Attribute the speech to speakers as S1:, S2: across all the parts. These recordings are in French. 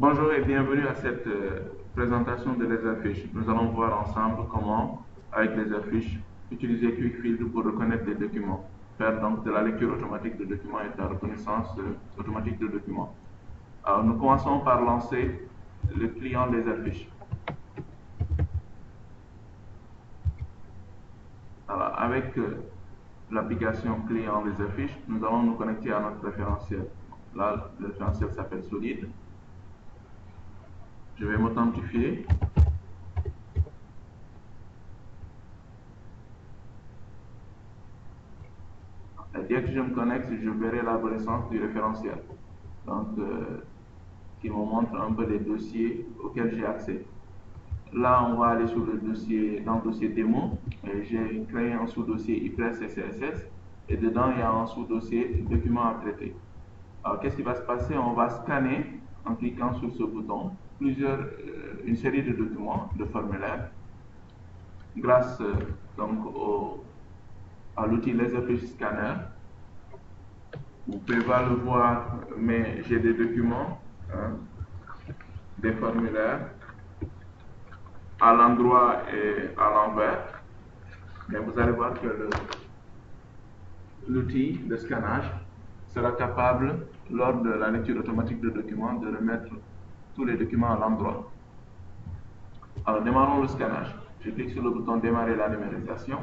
S1: Bonjour et bienvenue à cette présentation de les affiches. Nous allons voir ensemble comment, avec les affiches, utiliser QuickField pour reconnaître des documents, faire donc de la lecture automatique de documents et de la reconnaissance automatique de documents. Alors, nous commençons par lancer le client des affiches. Alors, avec l'application client des affiches, nous allons nous connecter à notre référentiel. Là, le référentiel s'appelle Solide. Je vais m'authentifier. Et dès que je me connecte, je verrai l'arborescence du référentiel. Donc, qui me montre un peu les dossiers auxquels j'ai accès. Là, on va aller sur le dossier, dans le dossier démo. J'ai créé un sous-dossier IPRES et CSS. Et dedans, il y a un sous-dossier documents à traiter. Alors, qu'est-ce qui va se passer? On va scanner, en cliquant sur ce bouton, une série de documents, de formulaires, grâce donc à l'outil Laserfish Scanner. Vous pouvez pas le voir, mais j'ai des documents, des formulaires, à l'endroit et à l'envers. Mais vous allez voir que l'outil de scannage sera capable, lors de la lecture automatique de documents, de remettre tous les documents à l'endroit. Alors, démarrons le scannage. Je clique sur le bouton démarrer la numérisation.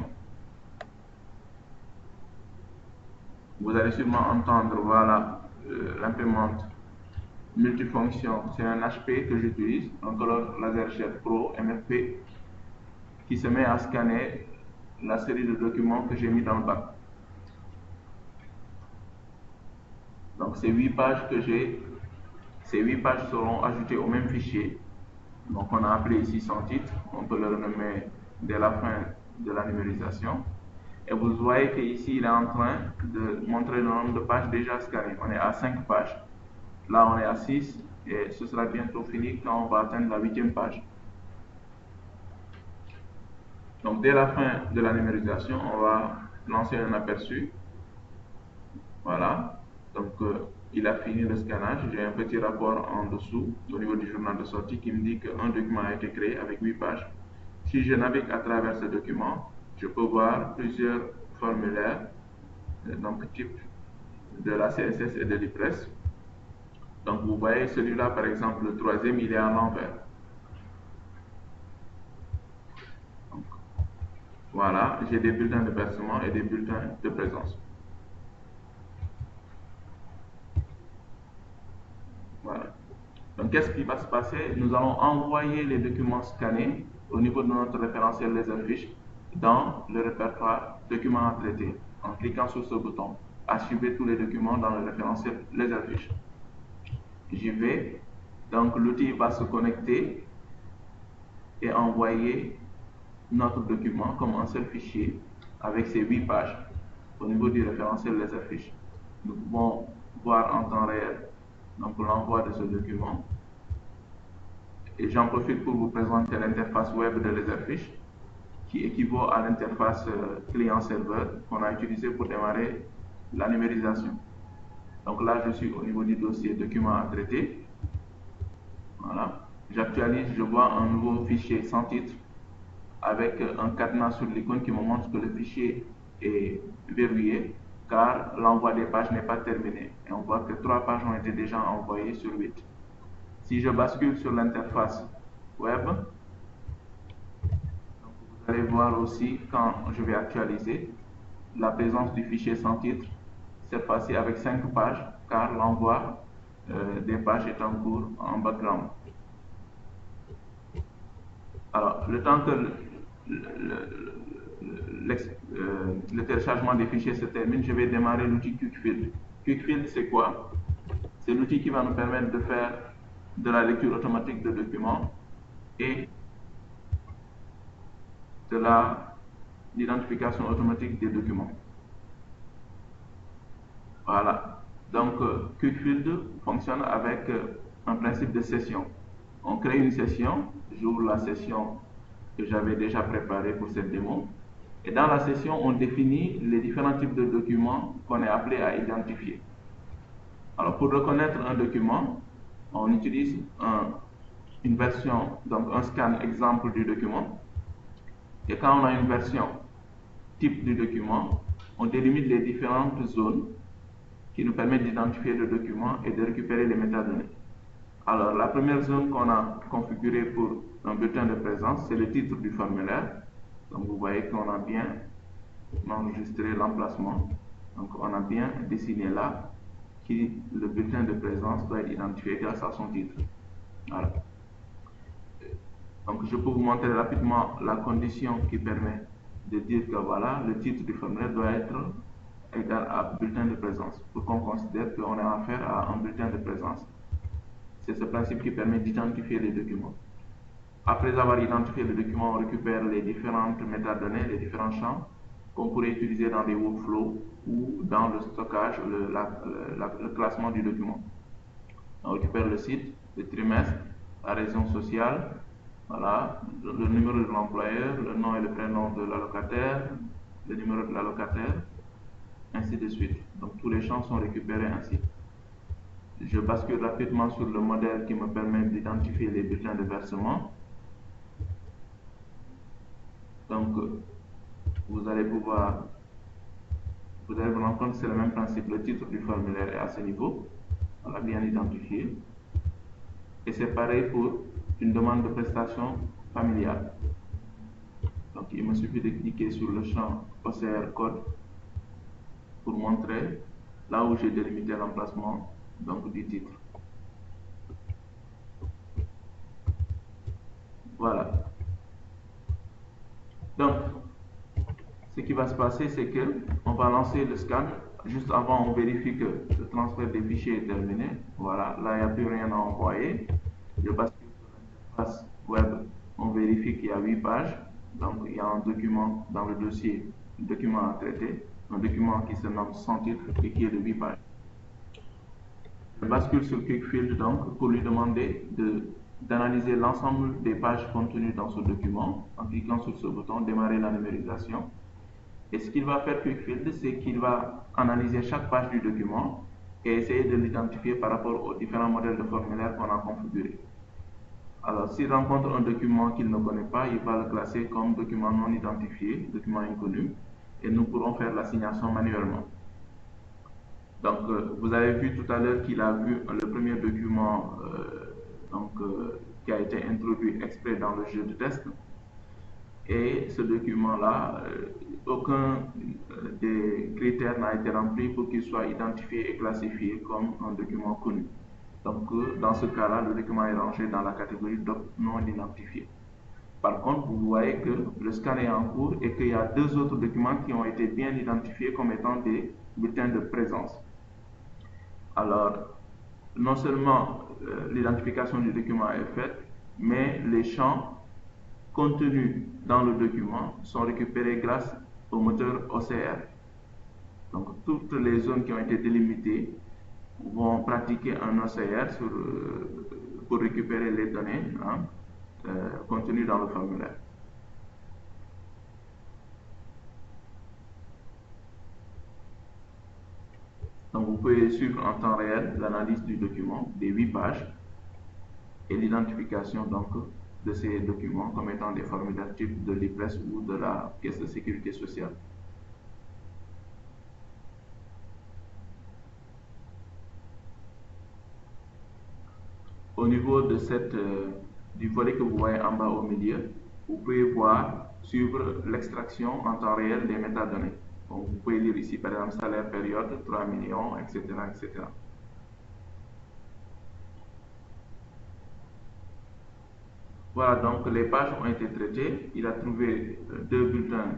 S1: Vous allez sûrement entendre, voilà, l'imprimante multifonction. C'est un HP que j'utilise, un Color LaserJet Pro MFP, qui se met à scanner la série de documents que j'ai mis dans le bac. Donc ces 8 pages que j'ai, ces 8 pages seront ajoutées au même fichier. Donc on a appelé ici son titre, on peut le renommer dès la fin de la numérisation. Et vous voyez qu'ici il est en train de montrer le nombre de pages déjà scannées. On est à 5 pages. Là on est à 6 et ce sera bientôt fini quand on va atteindre la 8e page. Donc dès la fin de la numérisation, on va lancer un aperçu. Voilà. Donc il a fini le scannage. J'ai un petit rapport en dessous au niveau du journal de sortie qui me dit qu'un document a été créé avec 8 pages. Si je navigue à travers ce document, je peux voir plusieurs formulaires, donc type de la CSS et de l'IPRES. Donc vous voyez celui-là par exemple, le troisième, il est à l'envers. Voilà, j'ai des bulletins de versement et des bulletins de présence. Voilà. Donc, qu'est-ce qui va se passer? Nous allons envoyer les documents scannés au niveau de notre référentiel Laserfish dans le répertoire documents à traiter en cliquant sur ce bouton. Archiver tous les documents dans le référentiel Laserfish. J'y vais. Donc, l'outil va se connecter et envoyer notre document comme un seul fichier avec ces 8 pages au niveau du référentiel Laserfish. Nous pouvons voir en temps réel donc l'envoi de ce document. Et j'en profite pour vous présenter l'interface web de Laserfish qui équivaut à l'interface client-serveur qu'on a utilisée pour démarrer la numérisation. Donc là, je suis au niveau du dossier documents à traiter. Voilà. J'actualise, je vois un nouveau fichier sans titre avec un cadenas sur l'icône qui me montre que le fichier est verrouillé car l'envoi des pages n'est pas terminé. Et on voit que 3 pages ont été déjà envoyées sur 8. Si je bascule sur l'interface web, donc vous allez voir aussi quand je vais actualiser la présence du fichier sans titre, cette fois-ci avec 5 pages, car l'envoi des pages est en cours en background. Alors, le temps que le téléchargement des fichiers se termine, je vais démarrer l'outil QuickField. QuickField, c'est quoi? C'est l'outil qui va nous permettre de faire de la lecture automatique de documents et de l'identification automatique des documents. Voilà. Donc, QuickField fonctionne avec un principe de session. On crée une session, j'ouvre la session que j'avais déjà préparée pour cette démo. Et dans la session, on définit les différents types de documents qu'on est appelé à identifier. Alors, pour reconnaître un document, On utilise une version, donc un scan exemple du document. Et quand on a une version type du document, on délimite les différentes zones qui nous permettent d'identifier le document et de récupérer les métadonnées. Alors, la première zone qu'on a configurée pour un bulletin de présence, c'est le titre du formulaire. Donc, vous voyez qu'on a bien enregistré l'emplacement. Donc, on a bien dessiné là que le bulletin de présence doit être identifié grâce à son titre. Voilà. Donc, je peux vous montrer rapidement la condition qui permet de dire que voilà, le titre du formulaire doit être égal à bulletin de présence pour qu'on considère qu'on a affaire à un bulletin de présence. C'est ce principe qui permet d'identifier les documents. Après avoir identifié le document, on récupère les différentes métadonnées, les différents champs qu'on pourrait utiliser dans des workflows ou dans le stockage, le classement du document. On récupère le site, le trimestre, la raison sociale, voilà, le numéro de l'employeur, le nom et le prénom de l'allocataire, le numéro de l'allocataire, ainsi de suite. Donc tous les champs sont récupérés ainsi. Je bascule rapidement sur le modèle qui me permet d'identifier les bulletins de versement. Donc vous allez vous rendre compte que c'est le même principe. Le titre du formulaire est à ce niveau, on l'a bien identifié. Et c'est pareil pour une demande de prestation familiale. Donc il me suffit de cliquer sur le champ OCR code pour montrer là où j'ai délimité l'emplacement du titre. Voilà. Donc, ce qui va se passer, c'est que on va lancer le scan. Juste avant, on vérifie que le transfert des fichiers est terminé. Voilà, là, il n'y a plus rien à envoyer. Je bascule sur l'interface web. On vérifie qu'il y a 8 pages. Donc, il y a un document dans le dossier, un document à traiter, un document qui se nomme sans titre et qui est de 8 pages. Je bascule sur QuickField donc pour lui demander d'analyser l'ensemble des pages contenues dans ce document en cliquant sur ce bouton démarrer la numérisation. Et ce qu'il va faire QuickField, c'est qu'il va analyser chaque page du document et essayer de l'identifier par rapport aux différents modèles de formulaire qu'on a configurés. Alors, s'il rencontre un document qu'il ne connaît pas, il va le classer comme document non identifié, document inconnu, et nous pourrons faire l'assignation manuellement. Donc, vous avez vu tout à l'heure qu'il a vu le premier document qui a été introduit exprès dans le jeu de test. Et ce document-là, aucun des critères n'a été rempli pour qu'il soit identifié et classifié comme un document connu. Donc, dans ce cas-là, le document est rangé dans la catégorie doc non identifié. Par contre, vous voyez que le scan est en cours et qu'il y a 2 autres documents qui ont été bien identifiés comme étant des bulletins de présence. Alors, non seulement l'identification du document est faite, mais les champs contenus dans le document sont récupérés grâce au moteur OCR. Donc, toutes les zones qui ont été délimitées vont pratiquer un OCR pour récupérer les données contenues dans le formulaire. Donc, vous pouvez suivre en temps réel l'analyse du document des 8 pages et l'identification de ces documents comme étant des formulaires type de l'IPRES ou de la Caisse de sécurité sociale. Au niveau de du volet que vous voyez en bas au milieu, vous pouvez suivre l'extraction en temps réel des métadonnées. Donc, vous pouvez lire ici par exemple salaire période, 3 millions, etc. etc. Voilà, donc les pages ont été traitées. Il a trouvé 2 bulletins,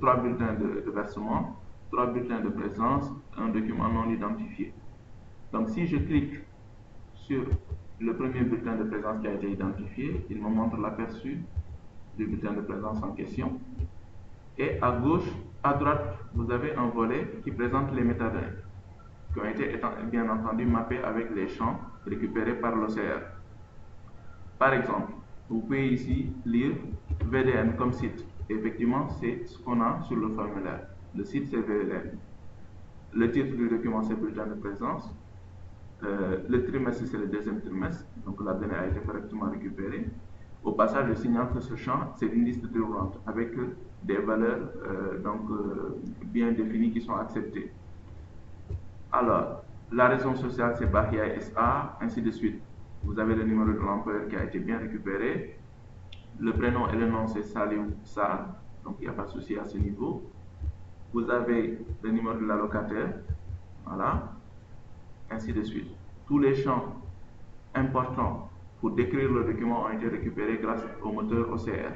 S1: 3 bulletins de versement, 3 bulletins de présence, un document non identifié. Donc si je clique sur le premier bulletin de présence qui a été identifié, il me montre l'aperçu du bulletin de présence en question. Et à gauche, à droite, vous avez un volet qui présente les métadonnées qui ont été bien entendu mappés avec les champs récupérés par l'OCR. Par exemple, vous pouvez ici lire VDN comme site. Effectivement, c'est ce qu'on a sur le formulaire. Le site, c'est VDN. Le titre du document, c'est bulletin de présence. Le trimestre, c'est le deuxième trimestre, donc la donnée a été correctement récupérée. Au passage, je signale que ce champ, c'est une liste de rente avec des valeurs bien définies qui sont acceptées. Alors, la raison sociale, c'est Bahia SA, ainsi de suite. Vous avez le numéro de l'employeur qui a été bien récupéré. Le prénom et le nom, c'est Saliou Sarr, donc il n'y a pas de souci à ce niveau. Vous avez le numéro de l'allocataire, voilà, ainsi de suite. Tous les champs importants pour décrire le document ont été récupérés grâce au moteur OCR.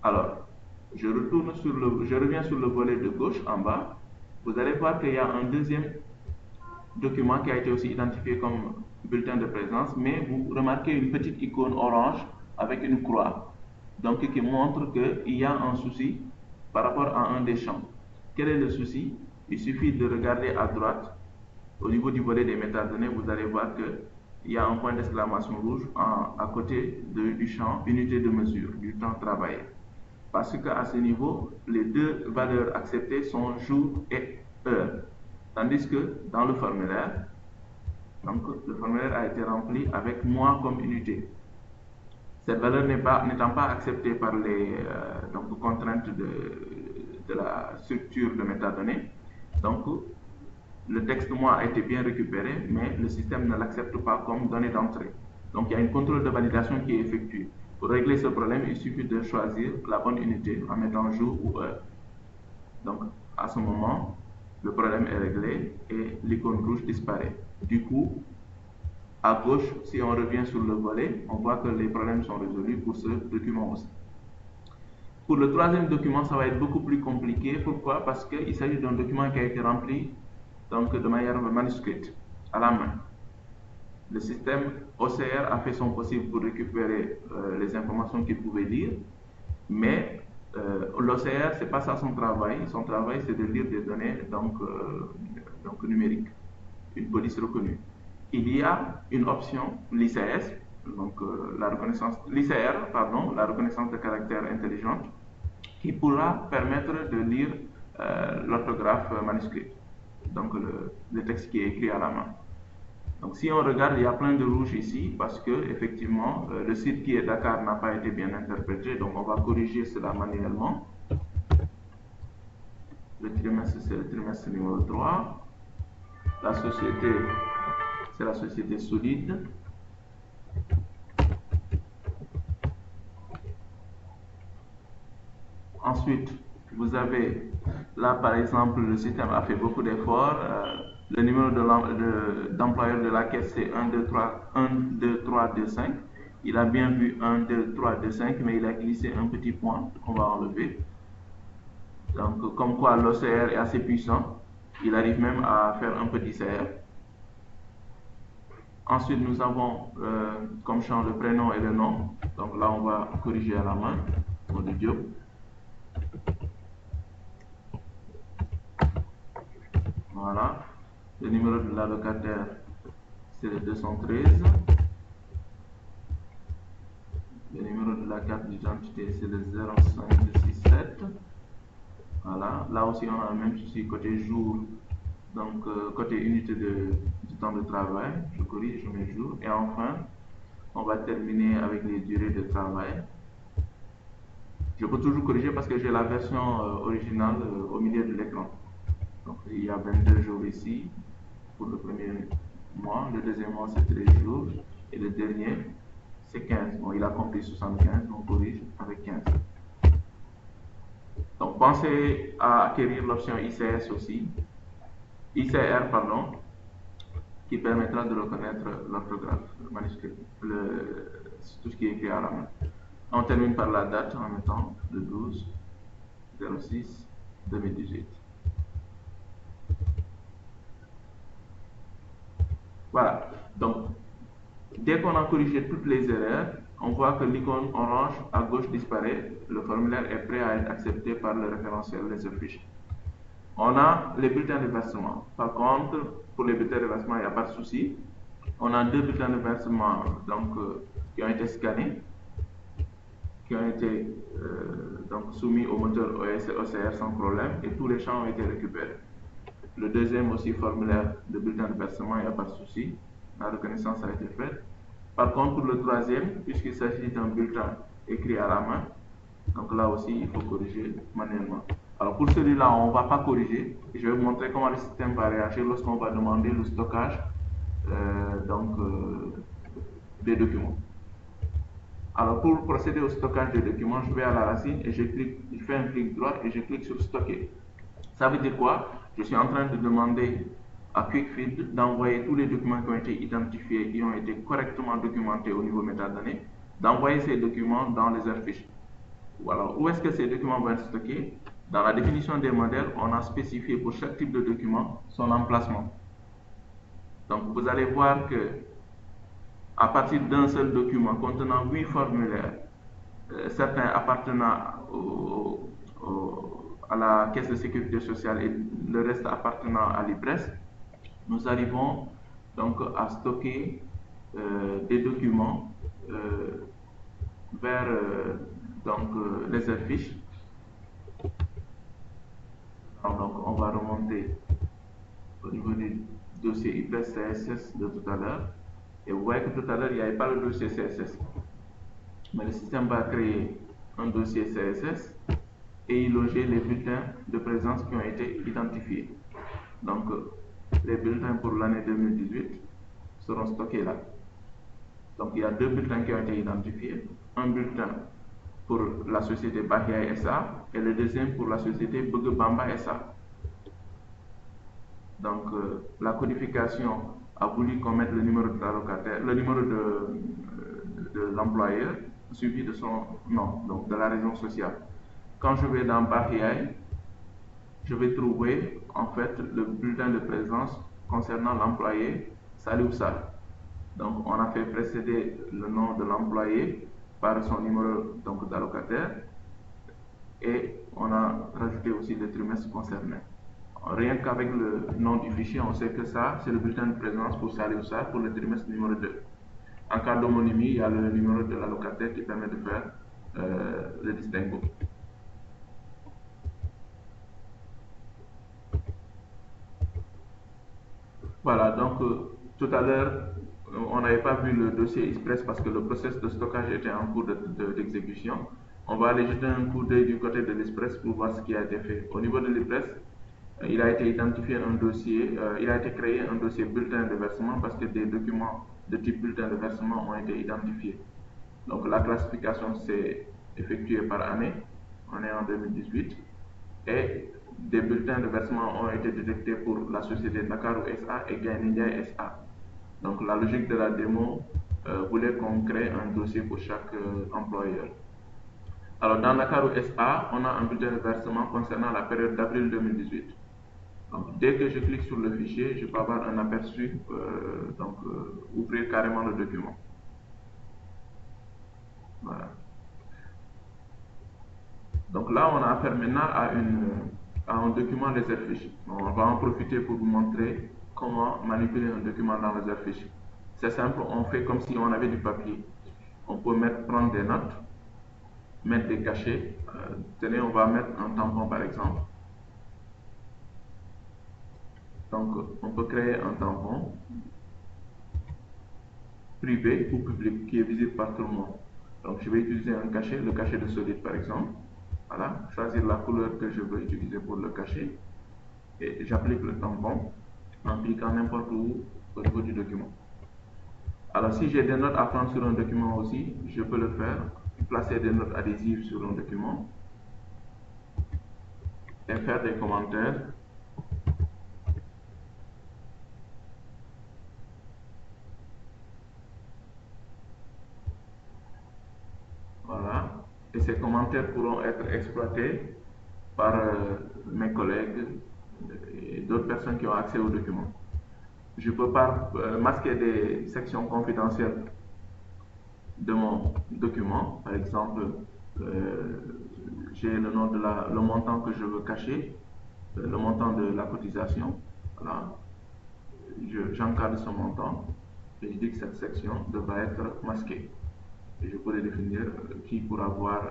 S1: Alors, je reviens sur le volet de gauche en bas. Vous allez voir qu'il y a un deuxième document qui a été aussi identifié comme bulletin de présence, mais vous remarquez une petite icône orange avec une croix, donc qui montre qu'il y a un souci par rapport à un des champs. Quel est le souci? Il suffit de regarder à droite, au niveau du volet des métadonnées, vous allez voir qu'il y a un point d'exclamation rouge à côté du champ unité de mesure du temps travaillé. Parce qu'à ce niveau, les deux valeurs acceptées sont jour et heure. Tandis que dans le formulaire, donc le formulaire a été rempli avec mois comme unité. Cette valeur n'étant pas acceptée par les contraintes de la structure de métadonnées, donc le texte mois a été bien récupéré, mais le système ne l'accepte pas comme donnée d'entrée. Donc il y a une contrôle de validation qui est effectuée. Pour régler ce problème, il suffit de choisir la bonne unité en mettant jour ou heure. Donc à ce moment, le problème est réglé et l'icône rouge disparaît. Du coup, à gauche, si on revient sur le volet, on voit que les problèmes sont résolus pour ce document aussi. Pour le troisième document, ça va être beaucoup plus compliqué. Pourquoi? Parce qu'il s'agit d'un document qui a été rempli de manière manuscrite, à la main. Le système OCR a fait son possible pour récupérer les informations qu'il pouvait lire, mais l'OCR, ce n'est pas ça son travail. Son travail, c'est de lire des données numériques, une police reconnue. Il y a une option, l'ICR, la reconnaissance de caractère intelligente, qui pourra permettre de lire l'orthographe manuscrite, donc le texte qui est écrit à la main. Donc si on regarde, il y a plein de rouge ici parce que effectivement le site qui est Dakar n'a pas été bien interprété, donc on va corriger cela manuellement. Le trimestre, c'est le trimestre numéro 3. La société, c'est la société solide. Ensuite, vous avez là par exemple, le système a fait beaucoup d'efforts. Le numéro d'employeur de la caisse, c'est 12325. Il a bien vu 12325, mais il a glissé un petit point qu'on va enlever. Donc, comme quoi l'OCR est assez puissant, il arrive même à faire un petit CR. Ensuite, nous avons comme champ le prénom et le nom. Donc là, on va corriger à la main, mode Diop. Voilà. Le numéro de l'allocataire, c'est le 213. Le numéro de la carte d'identité, c'est le 0567. Voilà. Là aussi, on a le même souci côté jour, donc côté unité du temps de travail. Je corrige, je mets jour. Et enfin, on va terminer avec les durées de travail. Je peux toujours corriger parce que j'ai la version originale au milieu de l'écran. Donc il y a 22 jours ici pour le premier mois, le deuxième mois c'est 13 jours et le dernier c'est 15. Bon, il a compris 75, on corrige avec 15. Donc pensez à acquérir l'option ICR aussi, qui permettra de reconnaître l'orthographe, le manuscrit, tout ce qui est écrit à la main. On termine par la date en mettant le 12/06/2018. Voilà, donc dès qu'on a corrigé toutes les erreurs, on voit que l'icône orange à gauche disparaît, le formulaire est prêt à être accepté par le référentiel Laserfish. On a les bulletins de versement. Par contre, pour les bulletins de versement, il n'y a pas de souci. On a deux bulletins de versement qui ont été scannés, qui ont été soumis au moteur OCR sans problème et tous les champs ont été récupérés. Le deuxième aussi, formulaire de bulletin de versement, il n'y a pas de souci. La reconnaissance a été faite. Par contre, pour le troisième, puisqu'il s'agit d'un bulletin écrit à la main, donc là aussi, il faut corriger manuellement. Alors pour celui-là, on ne va pas corriger. Je vais vous montrer comment le système va réagir lorsqu'on va demander le stockage des documents. Alors pour procéder au stockage des documents, je vais à la racine et je fais un clic droit et je clique sur stocker. Ça veut dire quoi? Je suis en train de demander à QuickField d'envoyer tous les documents qui ont été identifiés, qui ont été correctement documentés au niveau métadonnées, d'envoyer ces documents dans les fichiers. Alors, où est-ce que ces documents vont être stockés? Dans la définition des modèles, on a spécifié pour chaque type de document son emplacement. Donc, vous allez voir que à partir d'un seul document contenant 8 formulaires, certains appartenant à la Caisse de sécurité sociale et le reste appartenant à l'IPRES, nous arrivons donc à stocker des documents vers les fiches. Donc on va remonter au niveau du dossier IPRES CSS de tout à l'heure. Et vous voyez que tout à l'heure, il n'y avait pas le dossier CSS. Mais le système va créer un dossier CSS et y loger les bulletins de présence qui ont été identifiés. Donc, les bulletins pour l'année 2018 seront stockés là. Donc, il y a deux bulletins qui ont été identifiés. Un bulletin pour la société Bahia SA et le deuxième pour la société Bugubamba SA. Donc, la codification a voulu qu'on mette le numéro de l'allocataire, le numéro de l'employeur, suivi de son nom, donc de la raison sociale. Quand je vais dans Bahia, je vais trouver en fait le bulletin de présence concernant l'employé Salou Sall. Donc, on a fait précéder le nom de l'employé par son numéro d'allocataire et on a rajouté aussi les trimestres concernés. Rien qu'avec le nom du fichier, on sait que ça, c'est le bulletin de présence pour Salou Sall pour le trimestre numéro 2. En cas d'homonymie, il y a le numéro de l'allocataire qui permet de faire le distinguo. Voilà, donc tout à l'heure, on n'avait pas vu le dossier Express parce que le processus de stockage était en cours d'exécution. On va aller jeter un coup d'œil du côté de l'Express pour voir ce qui a été fait. Au niveau de l'Express, il a été identifié un dossier, il a été créé un dossier bulletin de versement parce que des documents de type bulletin de versement ont été identifiés. Donc la classification s'est effectuée par année, on est en 2018, et des bulletins de versement ont été détectés pour la société Nakaru SA et Gainindia SA. Donc la logique de la démo voulait qu'on crée un dossier pour chaque employeur. Alors dans Nakaru SA, on a un bulletin de versement concernant la période d'avril 2018. Donc dès que je clique sur le fichier, je peux avoir un aperçu, ouvrir carrément le document. Voilà. Donc là, on a affaire maintenant à un document Laserfish. On va en profiter pour vous montrer comment manipuler un document dans Laserfish. C'est simple, on fait comme si on avait du papier. On peut prendre des notes, mettre des cachets. Tenez, on va mettre un tampon par exemple. Donc, on peut créer un tampon privé ou public qui est visible par tout le monde. Donc, je vais utiliser un cachet, le cachet de solide par exemple. Voilà, choisir la couleur que je veux utiliser pour le cachet et j'applique le tampon en cliquant n'importe où au niveau du document. Alors si j'ai des notes à prendre sur un document aussi, je peux le faire, placer des notes adhésives sur un document et faire des commentaires. Voilà, et ces commentaires pourront être exploités par mes collègues et d'autres personnes qui ont accès au document. Je peux pas masquer des sections confidentielles de mon document. Par exemple, j'ai le nom de le montant que je veux cacher, le montant de la cotisation. Voilà. J'encadre ce montant et je dis que cette section devra être masquée. Et je pourrais définir qui pourra voir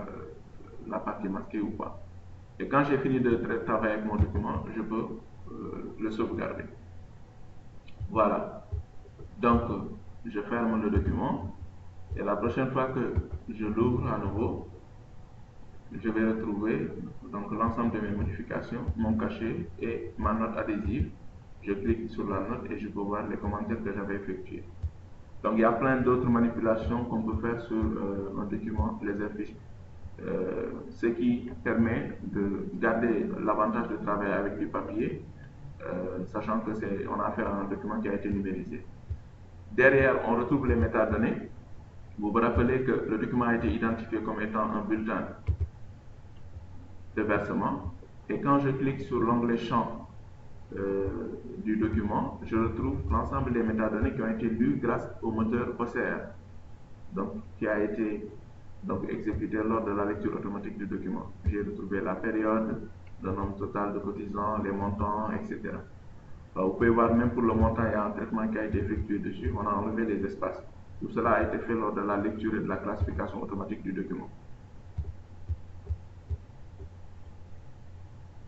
S1: la partie masquée ou pas. Et quand j'ai fini de travailler avec mon document, je peux le sauvegarder. Voilà. Donc, je ferme le document et la prochaine fois que je l'ouvre à nouveau, je vais retrouver donc l'ensemble de mes modifications, mon cachet et ma note adhésive. Je clique sur la note et je peux voir les commentaires que j'avais effectués. Donc il y a plein d'autres manipulations qu'on peut faire sur un document, les affiches, ce qui permet de garder l'avantage de travailler avec du papier, sachant que on a affaire à un document qui a été numérisé. Derrière, on retrouve les métadonnées. Vous vous rappelez que le document a été identifié comme étant un bulletin de versement. Et quand je clique sur l'onglet champ du document, je retrouve l'ensemble des métadonnées qui ont été lues grâce au moteur OCR, donc, qui a été exécuté lors de la lecture automatique du document. J'ai retrouvé la période, le nombre total de cotisants, les montants, etc. Alors, vous pouvez voir même pour le montant, il y a un traitement qui a été effectué dessus. On a enlevé les espaces. Tout cela a été fait lors de la lecture et de la classification automatique du document.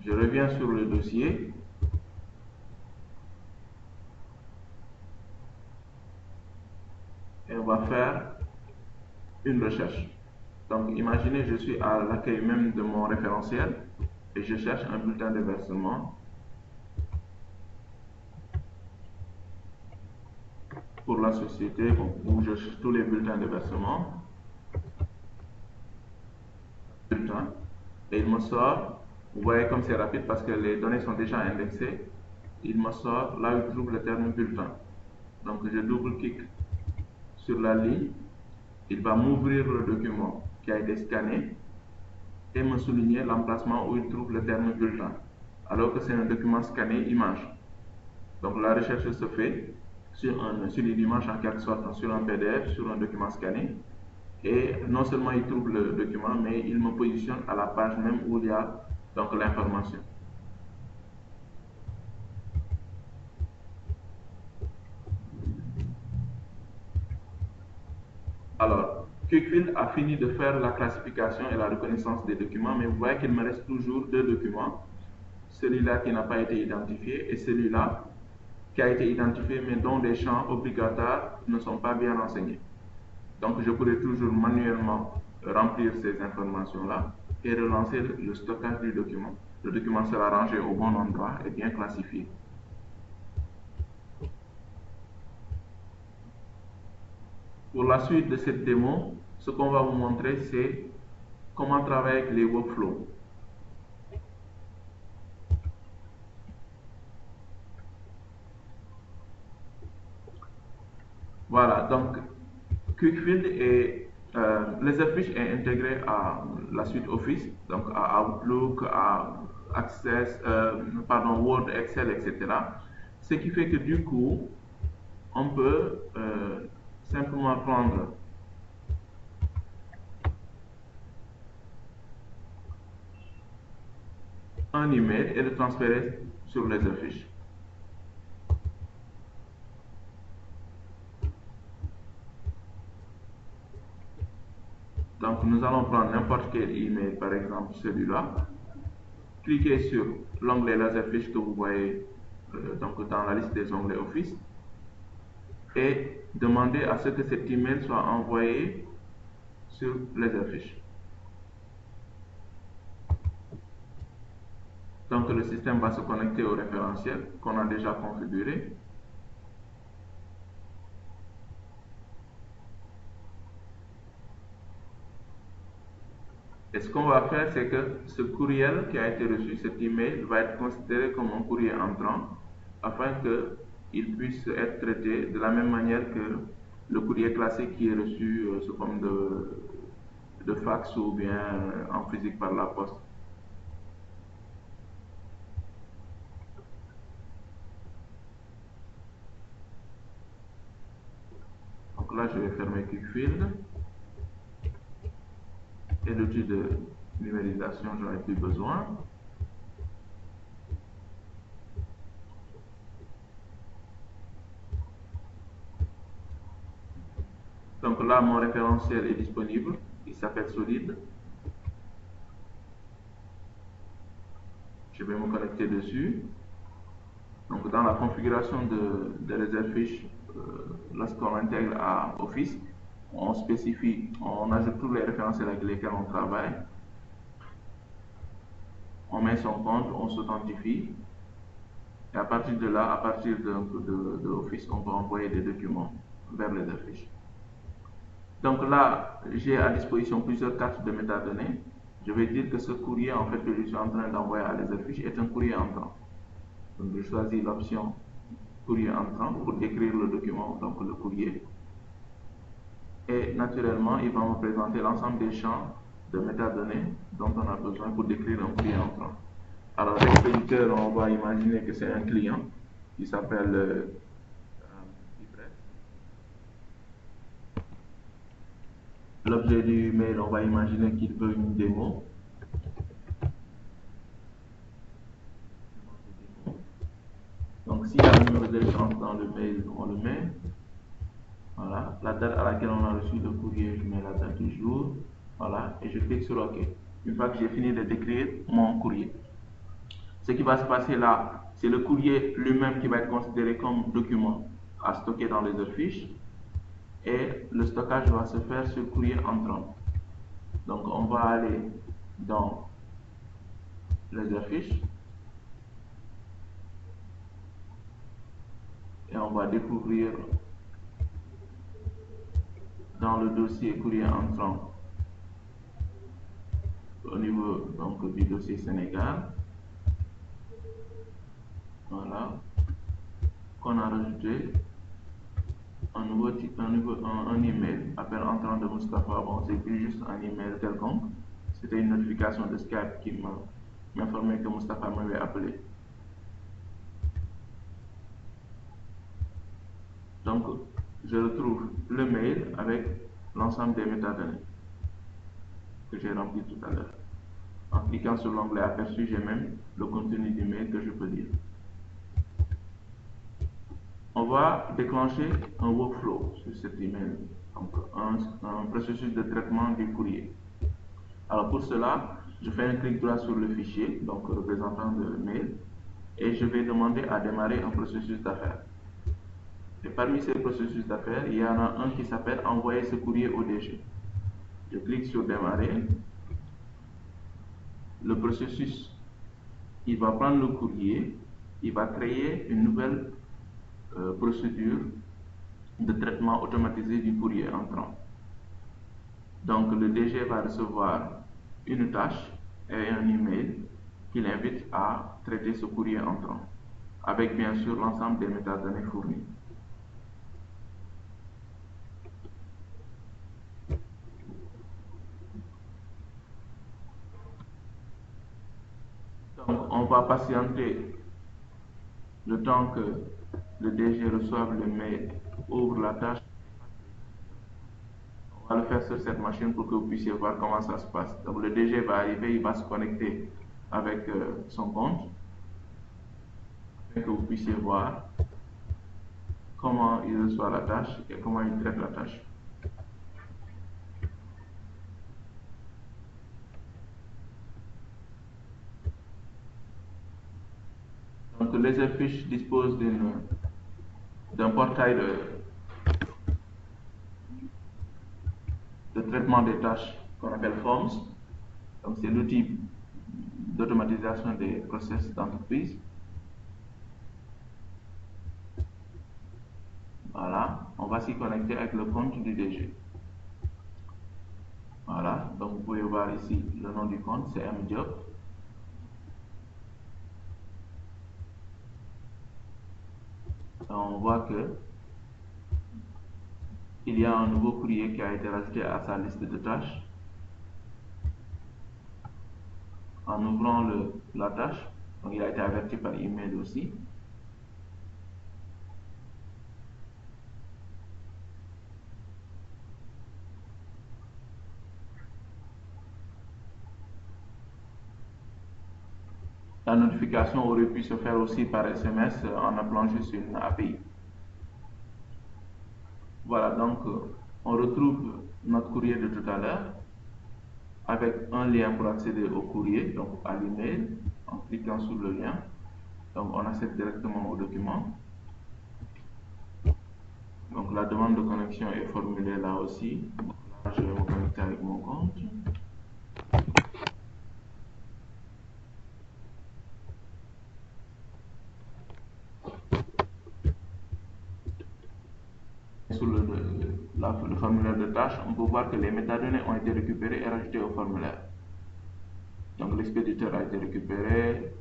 S1: Je reviens sur le dossier. Et on va faire une recherche. Donc, imaginez, je suis à l'accueil même de mon référentiel et je cherche un bulletin de versement pour la société où je cherche tous les bulletins de versement. Bulletin. Et il me sort, vous voyez comme c'est rapide parce que les données sont déjà indexées, il me sort là où il trouve le terme bulletin. Donc, je double-clique sur la ligne, il va m'ouvrir le document qui a été scanné et me souligner l'emplacement où il trouve le terme bulletin, alors que c'est un document scanné image. Donc la recherche se fait sur une image en quelque sorte, sur un PDF, sur un document scanné, et non seulement il trouve le document, mais il me positionne à la page même où il y a donc l'information. Alors, QuickFill a fini de faire la classification et la reconnaissance des documents, mais vous voyez qu'il me reste toujours deux documents. Celui-là qui n'a pas été identifié et celui-là qui a été identifié, mais dont les champs obligatoires ne sont pas bien renseignés. Donc, je pourrais toujours manuellement remplir ces informations-là et relancer le stockage du document. Le document sera rangé au bon endroit et bien classifié. Pour la suite de cette démo, ce qu'on va vous montrer, c'est comment travailler avec les workflows. Voilà, donc QuickFill et les affiches est intégré à la suite Office, donc à Outlook, à Access, Word, Excel, etc. Ce qui fait que du coup, on peut simplement prendre un email et le transférer sur les affiches. Donc nous allons prendre n'importe quel email, par exemple celui-là, cliquez sur l'onglet les affiches que vous voyez donc dans la liste des onglets Office et demander à ce que cet email soit envoyé sur les affiches. Donc le système va se connecter au référentiel qu'on a déjà configuré. Et ce qu'on va faire, c'est que ce courriel qui a été reçu, cet email, va être considéré comme un courrier entrant afin qu'il puisse être traité de la même manière que le courrier classique qui est reçu sous forme de fax ou bien en physique par la poste. Donc là, je vais fermer QuickFill. Et l'outil de numérisation, j'en ai plus besoin. Donc là, mon référentiel est disponible. Il s'appelle Solide. Je vais me connecter dessus. Donc dans la configuration de réserve fiche, lorsqu'on intègre à Office, on spécifie, on ajoute tous les référentiels avec lesquels on travaille, on met son compte, on s'authentifie, et à partir de là, à partir de Office, on peut envoyer des documents vers les affiches. Donc là, j'ai à disposition plusieurs cartes de métadonnées. Je vais dire que ce courrier, en fait, que je suis en train d'envoyer à les affiches est un courrier entrant. Donc je choisis l'option courrier entrant pour décrire le document, donc le courrier. Et naturellement, il va me présenter l'ensemble des champs de métadonnées dont on a besoin pour décrire un courrier entrant. Alors, l'expéditeur, on va imaginer que c'est un client qui s'appelle Yves. L'objet du mail, on va imaginer qu'il veut une démo. Donc, s'il y a un numéro d'échange dans le mail, on le met. Voilà, la date à laquelle on a reçu le courrier, je mets la date du jour. Voilà, et je clique sur OK. Une fois que j'ai fini de décrire mon courrier. Ce qui va se passer là, c'est le courrier lui-même qui va être considéré comme document à stocker dans les affiches. Et le stockage va se faire sur courrier entrant. Donc, on va aller dans les affiches. Et on va découvrir dans le dossier courrier entrant au niveau donc, du dossier Sénégal. Voilà. Qu'on a rajouté un email, appel entrant de Moustapha. Bon, c'est plus juste un email quelconque. C'était une notification de Skype qui m'informait que Moustapha m'avait appelé. Donc, je retrouve le mail avec l'ensemble des métadonnées que j'ai rempli tout à l'heure. En cliquant sur l'onglet aperçu, j'ai même le contenu du mail que je peux lire. On va déclencher un workflow sur cet email, donc un processus de traitement du courrier. Alors pour cela, je fais un clic droit sur le fichier, donc représentant le mail, et je vais demander à démarrer un processus d'affaires. Et parmi ces processus d'affaires, il y en a un qui s'appelle envoyer ce courrier au DG. Je clique sur démarrer. Le processus, il va prendre le courrier, il va créer une nouvelle procédure de traitement automatisé du courrier entrant. Donc le DG va recevoir une tâche et un email qui l'invite à traiter ce courrier entrant, avec bien sûr l'ensemble des métadonnées fournies. Donc on va patienter le temps que le DG reçoive le mail, ouvre la tâche. On va le faire sur cette machine pour que vous puissiez voir comment ça se passe. Donc le DG va arriver, il va se connecter avec son compte, afin que vous puissiez voir comment il reçoit la tâche et comment il traite la tâche. Donc les affiches disposent d'un portail de traitement des tâches qu'on appelle Forms. Donc c'est l'outil d'automatisation des process d'entreprise. Voilà, on va s'y connecter avec le compte du DG. Voilà, donc vous pouvez voir ici le nom du compte, c'est MJob. On voit que il y a un nouveau courrier qui a été rajouté à sa liste de tâches. En ouvrant la tâche, donc il a été averti par email aussi. La notification aurait pu se faire aussi par SMS en appelant juste une API. Voilà, donc on retrouve notre courrier de tout à l'heure avec un lien pour accéder au courrier, donc à l'email, en cliquant sur le lien. Donc on accède directement au document. Donc la demande de connexion est formulée là aussi. Donc, là, je vais me connecter avec mon compte. Sur le formulaire de tâche, on peut voir que les métadonnées ont été récupérées et rajoutées au formulaire. Donc l'expéditeur a été récupéré,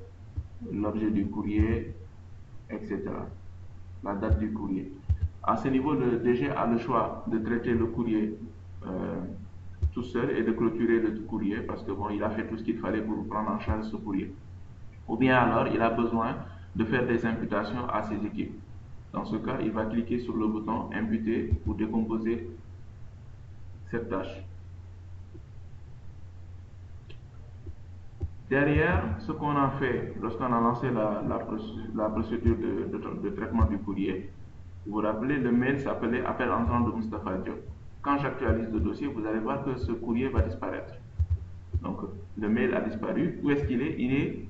S1: l'objet du courrier, etc. La date du courrier. À ce niveau, le DG a le choix de traiter le courrier tout seul et de clôturer le courrier parce que bon, il a fait tout ce qu'il fallait pour prendre en charge ce courrier. Ou bien alors, il a besoin de faire des imputations à ses équipes. Dans ce cas, il va cliquer sur le bouton imputer pour décomposer cette tâche. Derrière, ce qu'on a fait lorsqu'on a lancé la procédure de traitement du courrier, vous vous rappelez, le mail s'appelait appel entrant de Moustapha Diop. Quand j'actualise le dossier, vous allez voir que ce courrier va disparaître. Donc, le mail a disparu. Où est-ce qu'il est?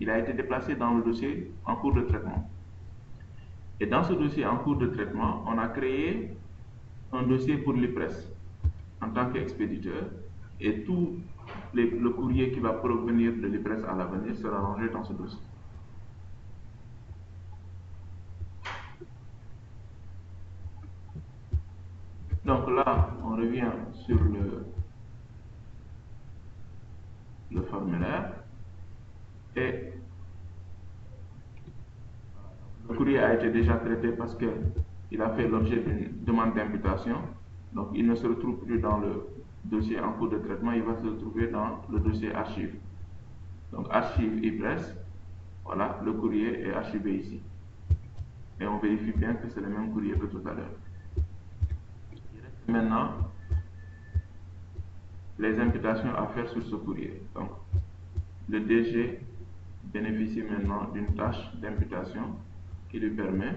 S1: Il a été déplacé dans le dossier en cours de traitement. Et dans ce dossier en cours de traitement, on a créé un dossier pour l'IPRES en tant qu'expéditeur et tout le courrier qui va provenir de l'IPRES à l'avenir sera rangé dans ce dossier. Donc là, on revient sur le formulaire et le courrier a été déjà traité parce qu'il a fait l'objet d'une demande d'imputation. Donc il ne se retrouve plus dans le dossier en cours de traitement, il va se retrouver dans le dossier archive. Donc archive IPRES, voilà, le courrier est archivé ici. Et on vérifie bien que c'est le même courrier que tout à l'heure. Maintenant, les imputations à faire sur ce courrier. Donc, le DG bénéficie maintenant d'une tâche d'imputation qui lui permet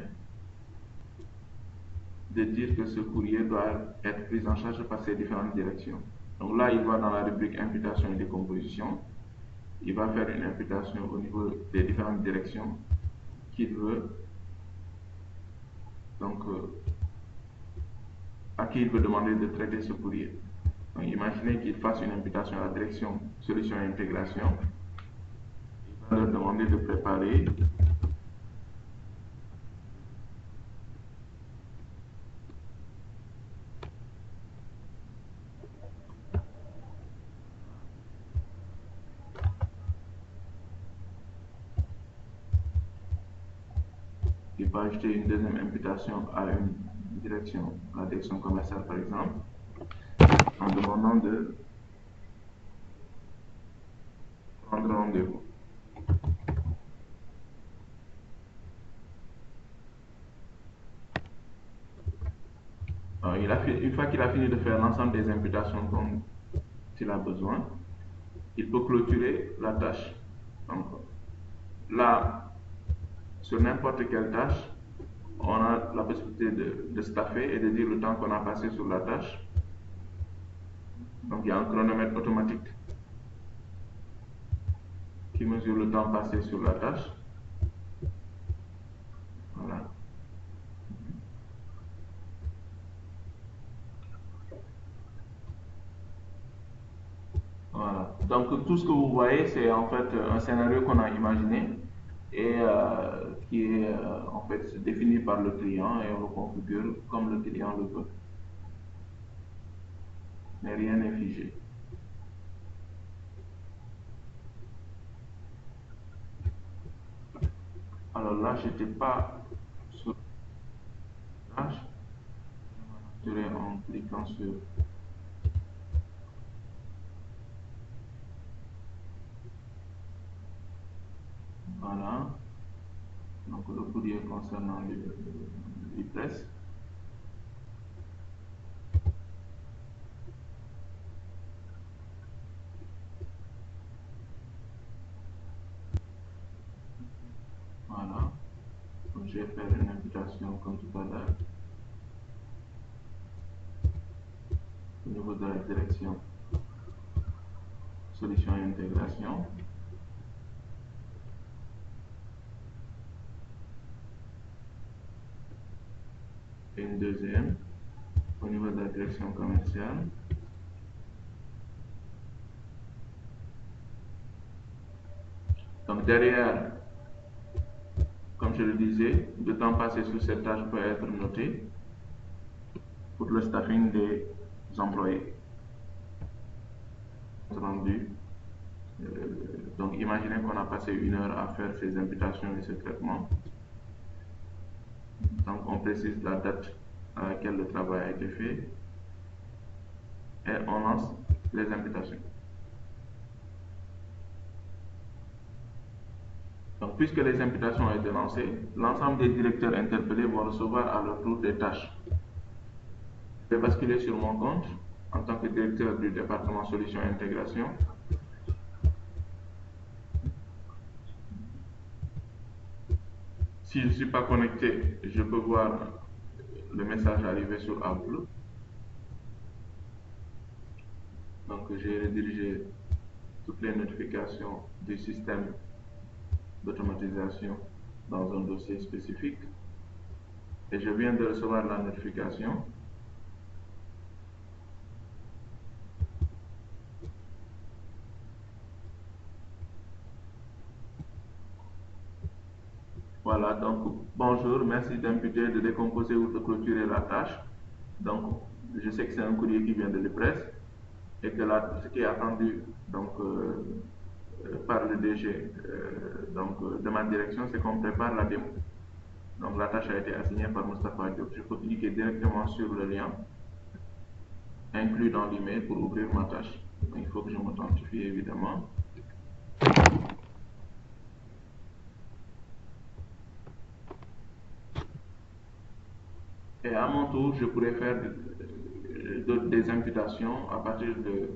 S1: de dire que ce courrier doit être pris en charge par ces différentes directions. Donc là, il va dans la rubrique imputation et décomposition. Il va faire une imputation au niveau des différentes directions qu'il veut. Donc, à qui il veut demander de traiter ce courrier. Donc, imaginez qu'il fasse une imputation à la direction solution et intégration. Il va leur demander de préparer il va ajouter une deuxième imputation à une direction, la direction commerciale par exemple, en demandant de prendre rendez-vous. Une fois qu'il a fini de faire l'ensemble des imputations dont il a besoin, il peut clôturer la tâche. Donc là, sur n'importe quelle tâche, on a la possibilité de staffer et de dire le temps qu'on a passé sur la tâche. Donc il y a un chronomètre automatique qui mesure le temps passé sur la tâche. Voilà. Voilà. Donc tout ce que vous voyez, c'est en fait un scénario qu'on a imaginé et qui est en fait défini par le client et on le configure comme le client le veut. Mais rien n'est figé. Alors là, je n'étais pas sur la tâche. Je vais en cliquant sur voilà. Donc le courrier concernant l'IPRES. Voilà. Donc, je vais faire une invitation comme tout à l'heure au niveau de la direction solution et intégration. et une deuxième au niveau de la direction commerciale. Donc derrière, comme je le disais, le temps passé sur cette tâche peut être noté pour le staffing des employés. Rendu. Donc imaginez qu'on a passé 1 heure à faire ces imputations et ce traitement. Donc on précise la date à laquelle le travail a été fait et on lance les imputations. Donc puisque les imputations ont été lancées, l'ensemble des directeurs interpellés vont recevoir à leur tour des tâches. Je vais basculer sur mon compte en tant que directeur du département Solutions et Intégration. Si je ne suis pas connecté, je peux voir le message arriver sur Outlook. Donc j'ai redirigé toutes les notifications du système d'automatisation dans un dossier spécifique. Et je viens de recevoir la notification. Voilà, donc bonjour, merci d'imputer, de décomposer ou de clôturer la tâche. Donc je sais que c'est un courrier qui vient de l'Ipresse et que là, ce qui est attendu donc, par le DG de ma direction, c'est qu'on prépare la démo. Donc la tâche a été assignée par Moustapha Diop. Je peux cliquer directement sur le lien inclus dans l'email pour ouvrir ma tâche. Donc, il faut que je m'authentifie évidemment. Et à mon tour, je pourrais faire des imputations à partir de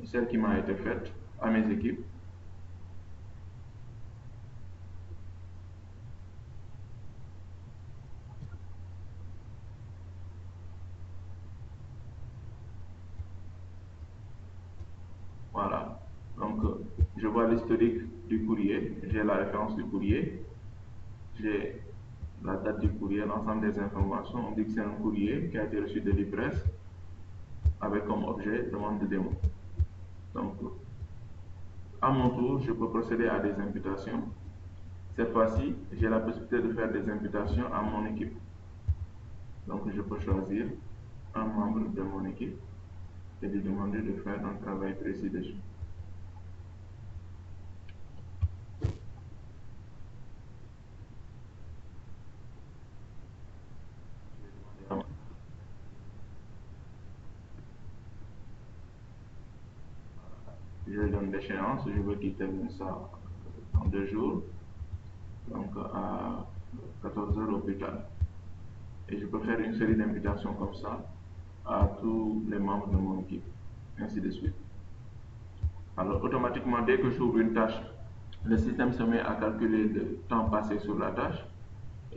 S1: celle qui m'a été faite à mes équipes. Voilà. Donc, je vois l'historique du courrier, j'ai la référence du courrier, j'ai la date du courrier, l'ensemble des informations. On dit que c'est un courrier qui a été reçu de l'Ipresse avec comme objet demande de démo. Donc, à mon tour, je peux procéder à des imputations. Cette fois-ci, j'ai la possibilité de faire des imputations à mon équipe. Donc, je peux choisir un membre de mon équipe et lui demander de faire un travail précis dessus. Je lui donne l'échéance, je veux qu'il termine ça en 2 jours, donc à 14 heures au plus tard. Et je peux faire une série d'invitations comme ça à tous les membres de mon équipe, ainsi de suite. Alors automatiquement, dès que j'ouvre une tâche, le système se met à calculer le temps passé sur la tâche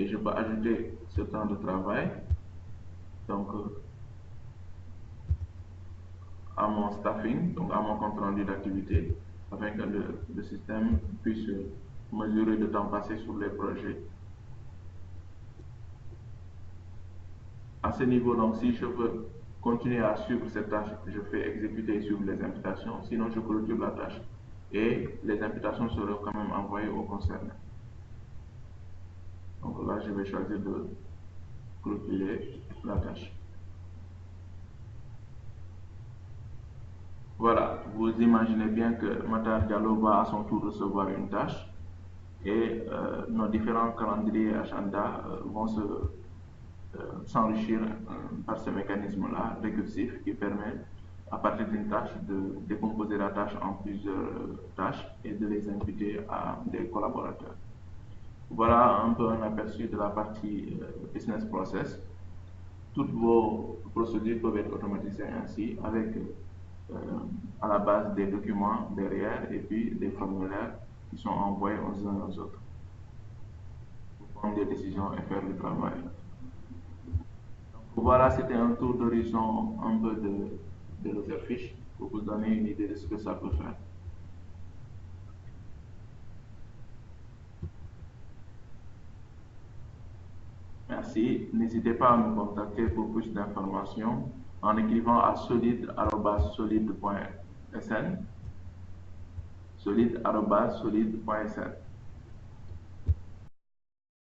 S1: et je peux ajouter ce temps de travail donc à mon staffing, donc à mon compte rendu d'activité, afin que le système puisse mesurer le temps passé sur les projets. À ce niveau, donc, si je veux continuer à suivre cette tâche, je fais exécuter et suivre les imputations, sinon je clôture la tâche et les imputations seront quand même envoyées au concerné. Donc là, je vais choisir de clôturer la tâche. Voilà, vous imaginez bien que Matar Diallo va à son tour recevoir une tâche et nos différents calendriers agenda vont s'enrichir par ce mécanisme-là récursif qui permet à partir d'une tâche de décomposer la tâche en plusieurs tâches et de les imputer à des collaborateurs. Voilà un peu un aperçu de la partie business process. Toutes vos procédures peuvent être automatisées ainsi avec à la base des documents derrière et puis des formulaires qui sont envoyés aux uns aux autres pour prendre des décisions et faire le travail. Donc, voilà, c'était un tour d'horizon un peu de l'Offerfish pour vous donner une idée de ce que ça peut faire. Merci. Merci. N'hésitez pas à nous contacter pour plus d'informations en écrivant à solide@solide.sn. solide@solide.sn.